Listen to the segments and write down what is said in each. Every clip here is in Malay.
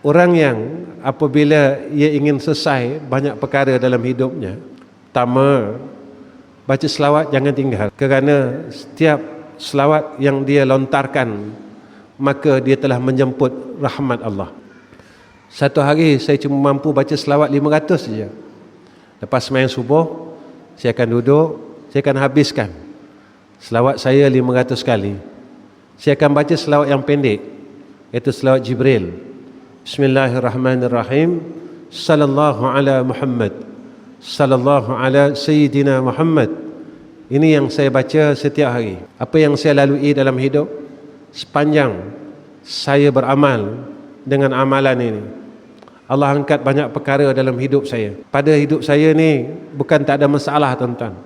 Orang yang apabila ia ingin selesai banyak perkara dalam hidupnya, pertama, baca selawat jangan tinggal, kerana setiap selawat yang dia lontarkan maka dia telah menjemput rahmat Allah. Satu hari saya cuma mampu baca selawat 500 saja. Lepas sembahyang subuh, saya akan duduk, saya akan habiskan selawat saya 500 kali. Saya akan baca selawat yang pendek, iaitu selawat Jibril. Bismillahirrahmanirrahim. Sallallahu ala Muhammad, sallallahu ala Sayyidina Muhammad. Ini yang saya baca setiap hari. Apa yang saya lalui dalam hidup, sepanjang saya beramal dengan amalan ini, Allah angkat banyak perkara dalam hidup saya. Pada hidup saya ni bukan tak ada masalah, tuan-tuan,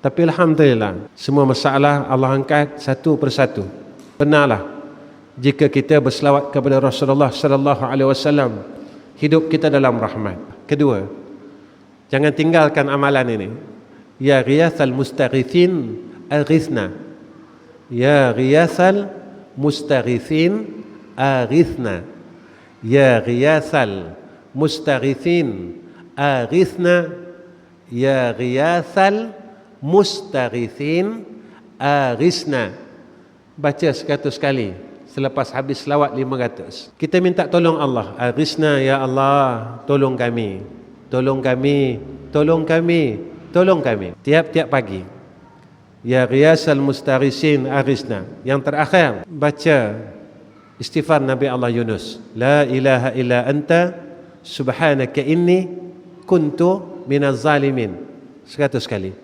tapi alhamdulillah semua masalah Allah angkat satu persatu. Benarlah, jika kita berselawat kepada Rasulullah sallallahu alaihi wasallam, hidup kita dalam rahmat. Kedua, jangan tinggalkan amalan ini. Ya ghiyathal mustaghithin aghithna. Ya ghiyathal mustaghithin aghithna. Ya ghiyathal mustaghithin aghithna. Ya ghiyathal mustaghithin aghithna. Baca 100 kali selepas habis selawat 500. Kita minta tolong Allah. Aghithna ya Allah, tolong kami, tolong kami, tolong kami, tolong kami. Tiap-tiap pagi. Ya ghiyasal mustaghisin aghithna. Yang terakhir, baca istighfar Nabi Allah Yunus. La ilaha illa anta subhanaka inni kuntu minaz zalimin. 100 kali.